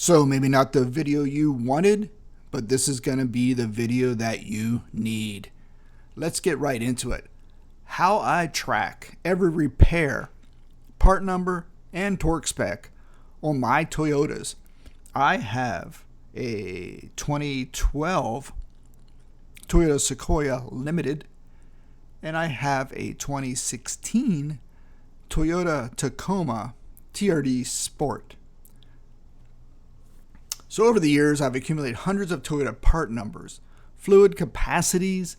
So maybe not the video you wanted, but this is going to be the video that you need. Let's get right into it. How I track every repair, part number, and torque spec on my Toyotas. I have a 2012 Toyota Sequoia Limited, and I have a 2016 Toyota Tacoma TRD Sport. So over the years, I've accumulated hundreds of Toyota part numbers, fluid capacities,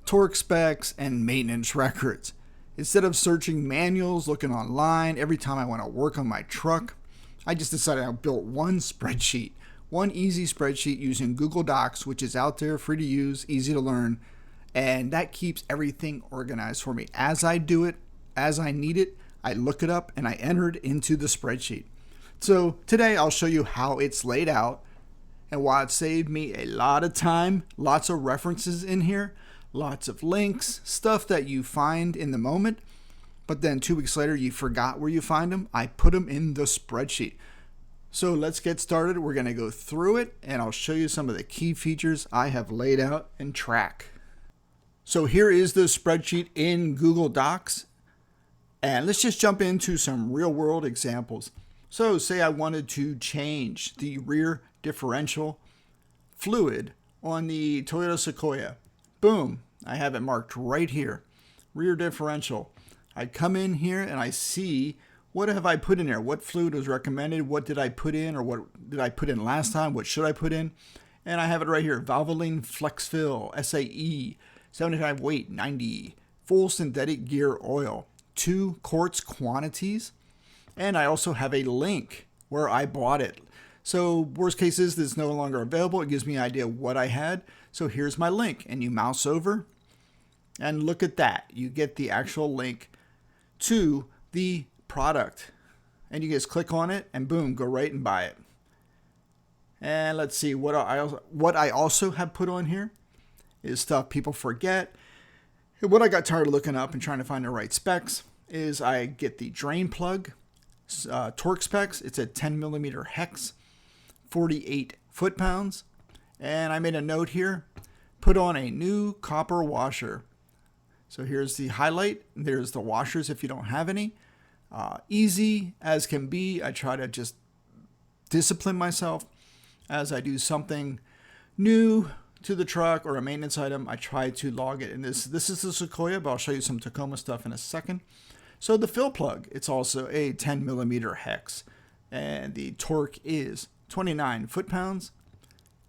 torque specs, and maintenance records. Instead of searching manuals, looking online every time I want to work on my truck, I just decided I built one spreadsheet, one easy spreadsheet using Google Docs, which is out there, free to use, easy to learn, and that keeps everything organized for me. As I do it, as I need it, I look it up and I enter it into the spreadsheet. So today I'll show you how it's laid out and why it saved me a lot of time, lots of references in here, lots of links, stuff that you find in the moment, but then 2 weeks later you forgot where you find them. I put them in the spreadsheet. So let's get started. We're going to go through it and I'll show you some of the key features I have laid out and track. So here is the spreadsheet in Google Docs, and let's just jump into some real world examples. So say I wanted to change the rear differential fluid on the Toyota Sequoia. Boom, I have it marked right here, rear differential. I come in here and I see what have I put in there, what fluid was recommended, what did I put in, or what did I put in last time, what should I put in, and I have it right here, Valvoline Flex Fill, SAE, 75 weight, 90, full synthetic gear oil, 2 quarts quantities, and I also have a link where I bought it. So worst case is this is no longer available. It gives me an idea of what I had. So here's my link, and you mouse over and look at that. You get the actual link to the product, and you just click on it and boom, go right and buy it. And let's see what I also have put on here is stuff people forget. What I got tired of looking up and trying to find the right specs is I get the drain plug torque specs. It's a 10 millimeter hex, 48 foot-pounds. And I made a note here, put on a new copper washer. So here's the highlight. There's the washers if you don't have any. Easy as can be. I try to just discipline myself as I do something new to the truck or a maintenance item. I try to log it. And this is the Sequoia, but I'll show you some Tacoma stuff in a second. So the fill plug, it's also a 10 millimeter hex, and the torque is 29 foot-pounds,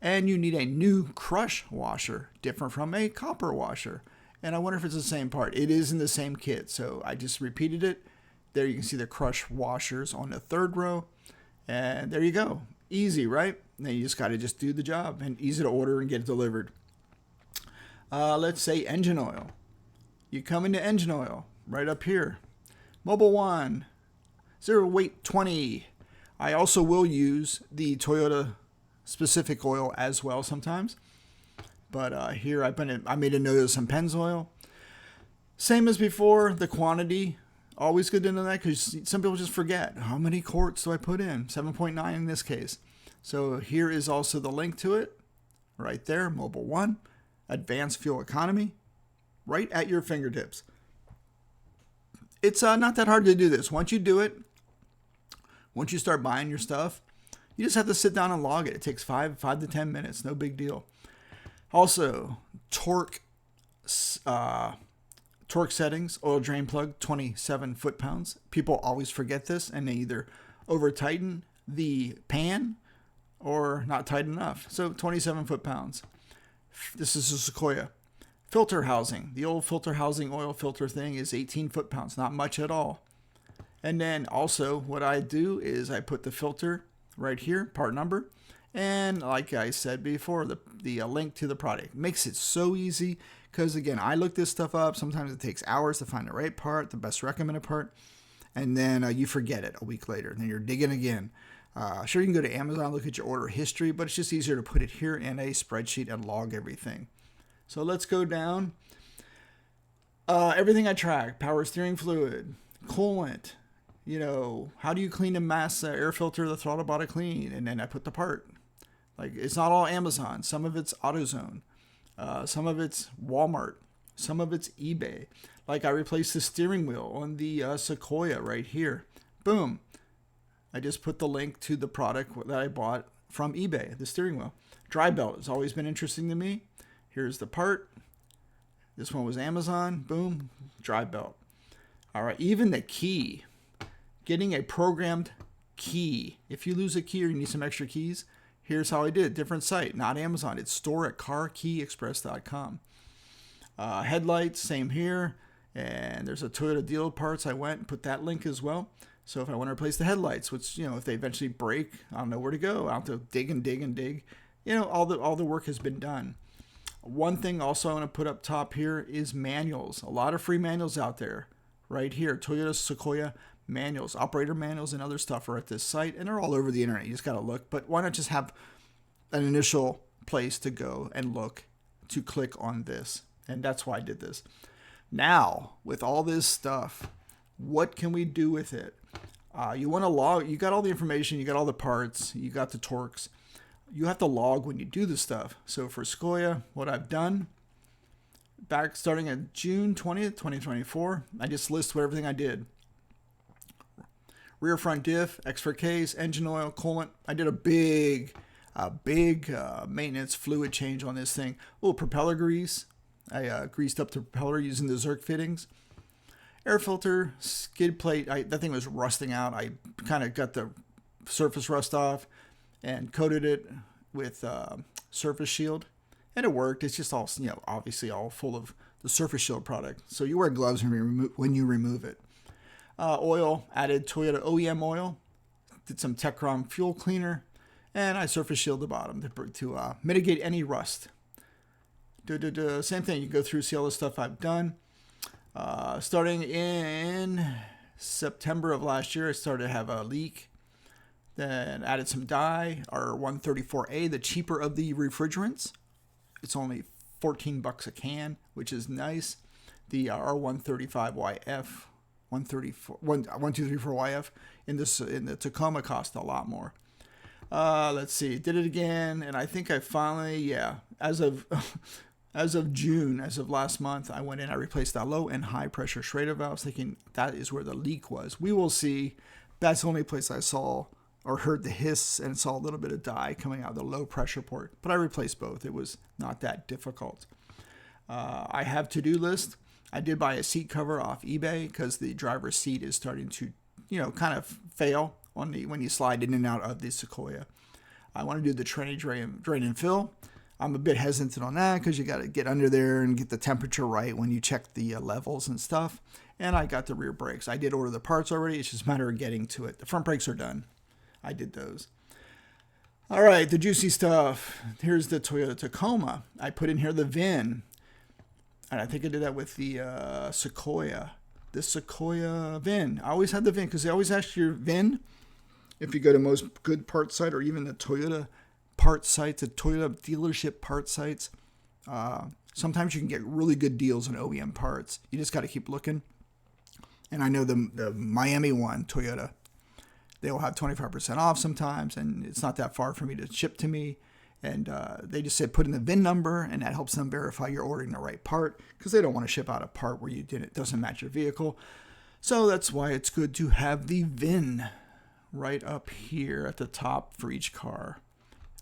and you need a new crush washer, different from a copper washer. And I wonder if it's the same part. It is in the same kit, so I just repeated it. There you can see the crush washers on the 3rd row, and there you go. Easy, right? Now you just got to just do the job, and easy to order and get it delivered. Let's say engine oil. You come into engine oil right up here. Mobile 1, 0 weight 20. I also will use the Toyota specific oil as well sometimes. But here I made a note of some Pennzoil. Same as before, the quantity. Always good to know that because some people just forget. How many quarts do I put in? 7.9 in this case. So here is also the link to it. Right there, Mobile 1. Advanced fuel economy. Right at your fingertips. It's not that hard to do this. Once you do it, once you start buying your stuff, you just have to sit down and log it. It takes 5 to 10 minutes. No big deal. Also, torque settings, oil drain plug, 27 foot-pounds. People always forget this, and they either over-tighten the pan or not tight enough. So 27 foot-pounds. This is a Sequoia. Filter housing. The old filter housing oil filter thing is 18 foot-pounds. Not much at all. And then also what I do is I put the filter right here, part number. And like I said before, the link to the product. Makes it so easy because, again, I look this stuff up. Sometimes it takes hours to find the right part, the best recommended part. And then you forget it a week later. And then you're digging again. Sure, you can go to Amazon, look at your order history, but it's just easier to put it here in a spreadsheet and log everything. So let's go down. Everything I track, power steering fluid, coolant, you know, how do you clean a mass air filter, the throttle body clean? And then I put the part. Like, it's not all Amazon. Some of it's AutoZone. Some of it's Walmart. Some of it's eBay. Like, I replaced the steering wheel on the Sequoia right here. Boom. I just put the link to the product that I bought from eBay, the steering wheel. Dry belt has always been interesting to me. Here's the part. This one was Amazon. Boom. Dry belt. All right. Even the key. Getting a programmed key. If you lose a key or you need some extra keys, here's how I did it. Different site, not Amazon. It's store at carkeyexpress.com. Headlights, same here. And there's a Toyota dealer parts. I went and put that link as well. So if I want to replace the headlights, which, you know, if they eventually break, I don't know where to go. I'll have to dig and dig and dig. You know, all the work has been done. One thing also I want to put up top here is manuals. A lot of free manuals out there. Right here, Toyota Sequoia manuals, operator manuals, and other stuff are at this site, and they're all over the internet. You just got to look. But why not just have an initial place to go and look to click on this? And that's why I did this. Now, with all this stuff, what can we do with it? You want to log. You got all the information. You got all the parts. You got the torques. You have to log when you do the stuff. So for Sequoia, what I've done, back starting at June 20th, 2024, I just list everything I did. Rear front diff, extra case, engine oil, coolant. I did a big maintenance fluid change on this thing. Oh, propeller grease. I greased up the propeller using the Zerk fittings. Air filter, skid plate. That thing was rusting out. I kind of got the surface rust off and coated it with surface shield. And it worked. It's just all, you know, obviously all full of the surface shield product. So you wear gloves when you remove it. Oil, added Toyota OEM oil, did some Techron fuel cleaner, and I surface shield the bottom to mitigate any rust. Same thing, you go through, see all the stuff I've done. Starting in September of last year, I started to have a leak. Then added some dye, our 134A, the cheaper of the refrigerants. It's only $14 a can, which is nice. The R135YF, 1234YF in the Tacoma cost a lot more. Let's see, did it again, and I think I finally, as of June, as of last month, I went in, I replaced that low and high pressure Schrader valves, thinking that is where the leak was. We will see. That's the only place I saw or heard the hiss and saw a little bit of dye coming out of the low pressure port. But I replaced both. It was not that difficult. I have to-do list. I did buy a seat cover off eBay because the driver's seat is starting to, you know, kind of fail when you slide in and out of the Sequoia. I want to do the tranny drain and fill. I'm a bit hesitant on that because you got to get under there and get the temperature right when you check the levels and stuff. And I got the rear brakes. I did order the parts already. It's just a matter of getting to it. The front brakes are done. I did those. All right, the juicy stuff. Here's the Toyota Tacoma. I put in here the VIN. And I think I did that with the Sequoia. The Sequoia VIN. I always had the VIN because they always ask your VIN if you go to most good parts site or even the Toyota parts sites, the Toyota dealership parts sites. Sometimes you can get really good deals on OEM parts. You just got to keep looking. And I know the Miami one, Toyota, they will have 25% off sometimes, and it's not that far for me to ship to me. And they just said put in the VIN number, and that helps them verify you're ordering the right part because they don't want to ship out a part where it doesn't match your vehicle. So that's why it's good to have the VIN right up here at the top for each car.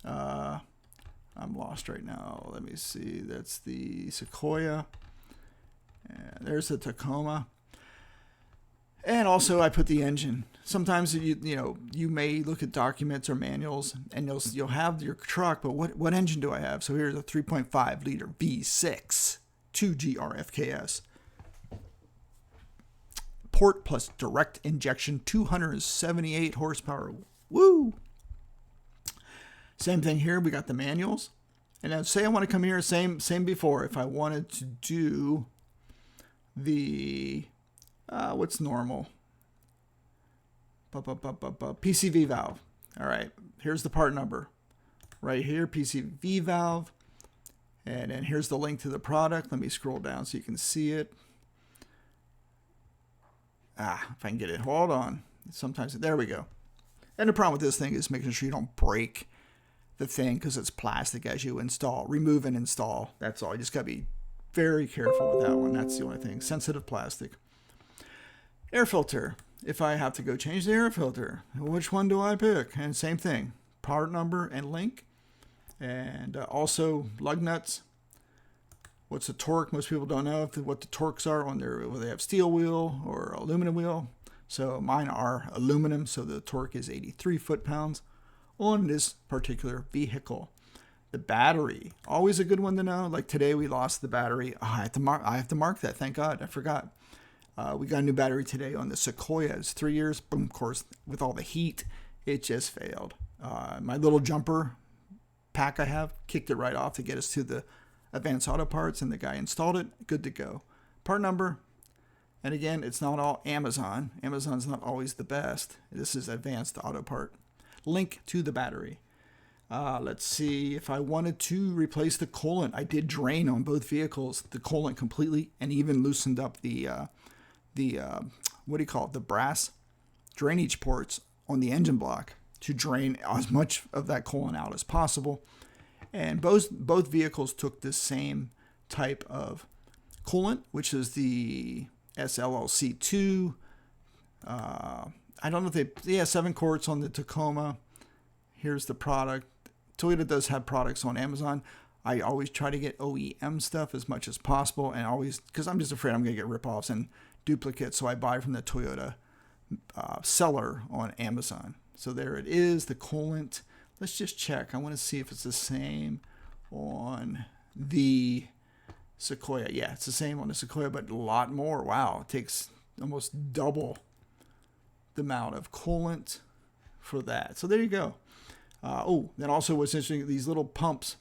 I'm lost right now. Let me see. That's the Sequoia. And there's the Tacoma. And also I put the engine. Sometimes you may look at documents or manuals and you'll have your truck, but what engine do I have? So here's a 3.5 liter V6 2GRFKS. Port plus direct injection, 278 horsepower. Woo! Same thing here. We got the manuals. And now say I want to come here, same before. If I wanted to do the what's normal? PCV valve. All right, here's the part number. Right here, PCV valve. And then here's the link to the product. Let me scroll down so you can see it. If I can get it. Hold on. Sometimes, there we go. And the problem with this thing is making sure you don't break the thing because it's plastic as you install. Remove and install. That's all. You just got to be very careful with that one. That's the only thing. Sensitive plastic. Air filter. If I have to go change the air filter, which one do I pick? And same thing. Part number and link. And also lug nuts. What's the torque? Most people don't know what the torques are on their, whether they have steel wheel or aluminum wheel. So mine are aluminum, so the torque is 83 foot-pounds on this particular vehicle. The battery, always a good one to know. Like today we lost the battery. Oh, I have to mark that. Thank God, I forgot. We got a new battery today on the Sequoia. It's 3 years. Boom, of course, with all the heat, it just failed. My little jumper pack I have kicked it right off to get us to the Advanced Auto Parts, and the guy installed it. Good to go. Part number, and again, it's not all Amazon. Amazon's not always the best. This is Advanced Auto Part. Link to the battery. Let's see, if I wanted to replace the coolant, I did drain on both vehicles the coolant completely, and even loosened up the what do you call it, the brass drainage ports on the engine block to drain as much of that coolant out as possible. And both vehicles took the same type of coolant, which is the SLLC2. I don't know if they 7 quarts on the Tacoma. Here's the product. Toyota does have products on Amazon. I always try to get OEM stuff as much as possible, and always, because I'm just afraid I'm going to get ripoffs and duplicates, so I buy from the Toyota seller on Amazon. So there it is, the coolant. Let's just check. I want to see if it's the same on the Sequoia. Yeah, it's the same on the Sequoia, but a lot more. Wow, it takes almost double the amount of coolant for that. So there you go. Then also what's interesting, these little pumps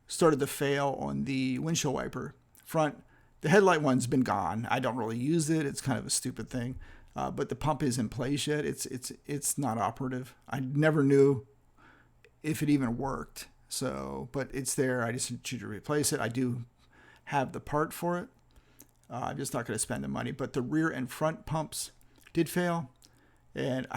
started to fail on the windshield wiper front. The headlight one's been gone. I don't really use it. It's kind of a stupid thing. But the pump is in place yet. It's not operative. I never knew if it even worked. So, but it's there. I just need you to replace it. I do have the part for it. I'm just not going to spend the money. But the rear and front pumps did fail, and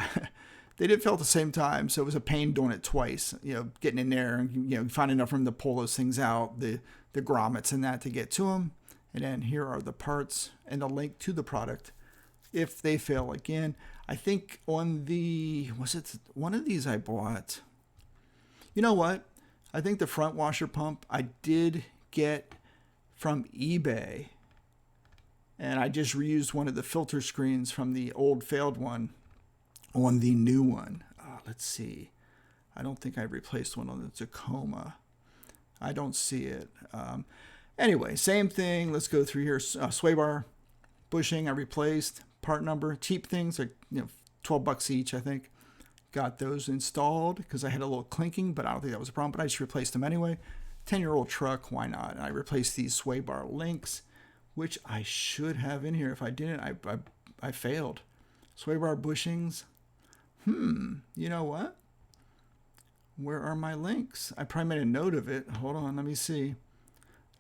they did fail at the same time. So it was a pain doing it twice. Getting in there and finding enough room to pull those things out, the grommets and that to get to them. And then here are the parts and the link to the product if they fail again. I think on was it one of these I bought? You know what? I think the front washer pump I did get from eBay, and I just reused one of the filter screens from the old failed one on the new one. Let's see. I don't think I replaced one on the Tacoma. I don't see it. Anyway, same thing. Let's go through here. Sway bar, bushing I replaced. Part number, cheap things like $12 each, I think. Got those installed because I had a little clinking, but I don't think that was a problem. But I just replaced them anyway. 10-year-old truck, why not? And I replaced these sway bar links, which I should have in here. If I didn't, I failed. Sway bar bushings. You know what? Where are my links? I probably made a note of it. Hold on, let me see.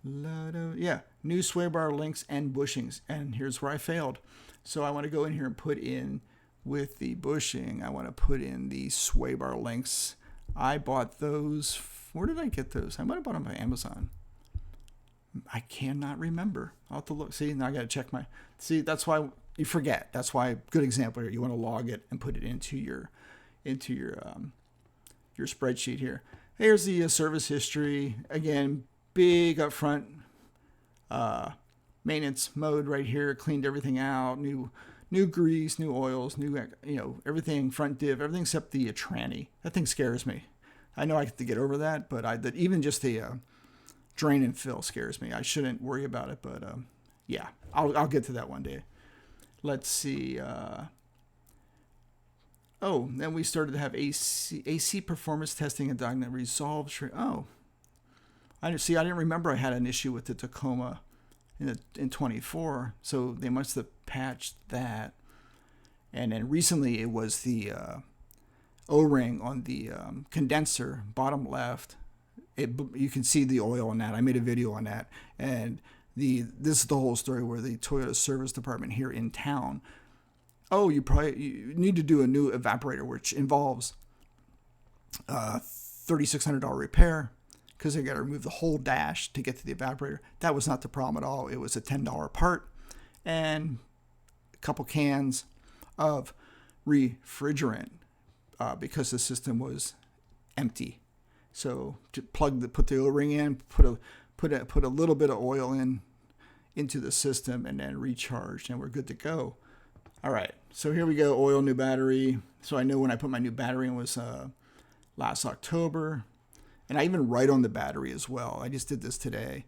Yeah, new sway bar links and bushings. And here's where I failed. So I want to go in here and put in, with the bushing, I want to put in the sway bar links. I bought those. Where did I get those? I might have bought them by Amazon. I cannot remember. I'll have to look. See, now I got to check my. See, that's why you forget. That's why, good example here. You want to log it and put it into your spreadsheet here. Here's the service history. Again, big up front maintenance mode right here. Cleaned everything out. New grease, new oils, new everything, front div, everything except the tranny. That thing scares me. I know I have to get over that, but even just the drain and fill scares me. I shouldn't worry about it, but yeah, I'll get to that one day. Let's see. Then we started to have AC performance testing and diagnostic resolve. I didn't remember I had an issue with the Tacoma in 24, so they must have patched that. And then recently it was the O-ring on the condenser, bottom left. You can see the oil on that. I made a video on that, and this is the whole story where the Toyota service department here in town oh, you need to do a new evaporator, which involves $3,600 repair because they got to remove the whole dash to get to the evaporator. That was not the problem at all. It was a $10 part and a couple cans of refrigerant because the system was empty. So to put the O-ring in, put a little bit of oil into the system, and then recharge, and we're good to go. All right, so here we go. Oil, new battery. So I know when I put my new battery in was last October, and I even write on the battery as well. I just did this today.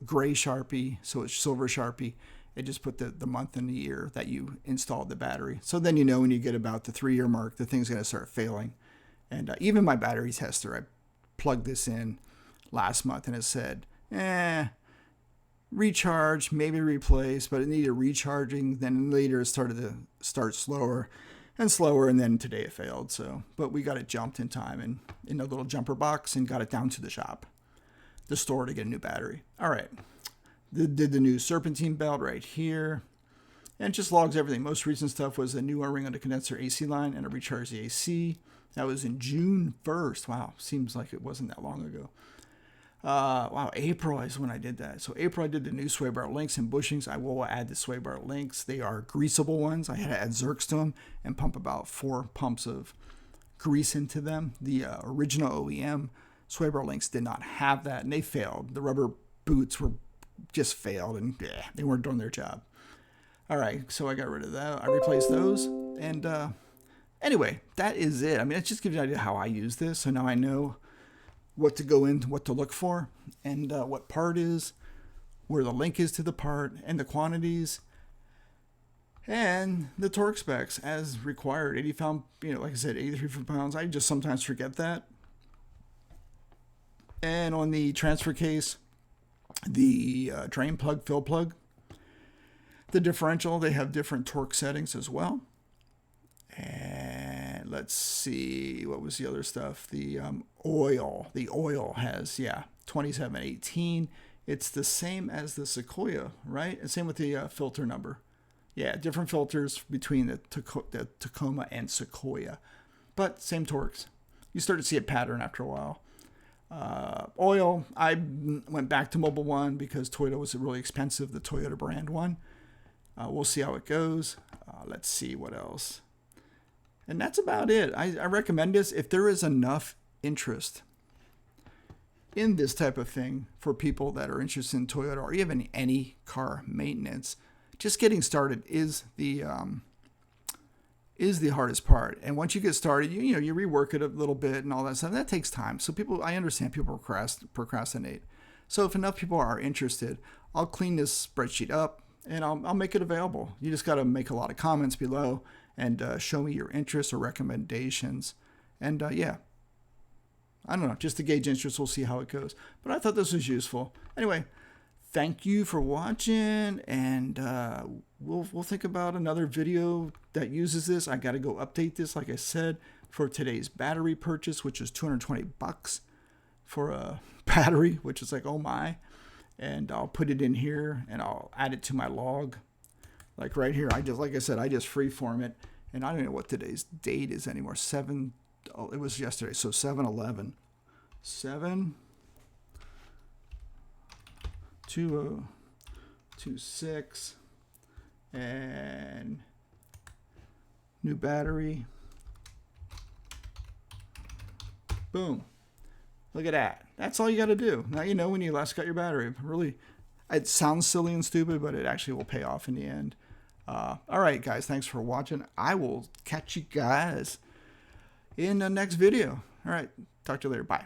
Gray Sharpie, so it's silver Sharpie. It just put the month and the year that you installed the battery. So then you know when you get about the 3-year mark, the thing's going to start failing. And even my battery tester, I plugged this in last month, and it said, recharge, maybe replace, but it needed recharging. Then later it started to start slower, and then today it failed. So, but we got it jumped in time and in a little jumper box and got it down to the store to get a new battery. All right. Did the new serpentine belt right here. And it just logs everything. Most recent stuff was a new O-ring on the condenser AC line and a recharge the AC. That was in June 1st. Wow, seems like it wasn't that long ago. Wow, April is when I did that. So April I did the new sway bar links and bushings. I will add the sway bar links. They are greasable ones. I had to add Zerks to them and pump about 4 pumps of grease into them. The original OEM sway bar links did not have that, and they failed. The rubber boots just failed, and they weren't doing their job. All right, so I got rid of that. I replaced those, and anyway, that is it. I mean, it just gives you an idea how I use this. So now I know what to go in, what to look for, and what part is, where the link is to the part, and the quantities, and the torque specs as required. 80 pound, like I said, 83 foot-pounds. I just sometimes forget that. And on the transfer case, the drain plug, fill plug, the differential, they have different torque settings as well. And let's see, what was the other stuff? The oil. The oil has, 2718. It's the same as the Sequoia, right? And same with the filter number. Yeah, different filters between the Tacoma and Sequoia, but same torques. You start to see a pattern after a while. Oil, I went back to Mobil 1 because Toyota was really expensive, the Toyota brand one. We'll see how it goes. Let's see what else. And that's about it. I recommend this if there is enough interest in this type of thing for people that are interested in Toyota or even any car maintenance. Just getting started is the hardest part. And once you get started, you rework it a little bit and all that stuff. That takes time. So I understand people procrastinate. So if enough people are interested, I'll clean this spreadsheet up and I'll make it available. You just got to make a lot of comments below and show me your interests or recommendations. And I don't know, just to gauge interest, we'll see how it goes. But I thought this was useful. Anyway, thank you for watching, and we'll think about another video that uses this. I got to go update this, like I said, for today's battery purchase, which is $220 for a battery, which is like, oh my. And I'll put it in here, and I'll add it to my log. Like right here, like I said, I just freeform it, and I don't know what today's date is anymore. It was yesterday, so 7/11. 7/2026, and new battery. Boom. Look at that. That's all you got to do. Now you know when you last got your battery. Really, it sounds silly and stupid, but it actually will pay off in the end. All right, guys. Thanks for watching. I will catch you guys in the next video. All right. Talk to you later. Bye.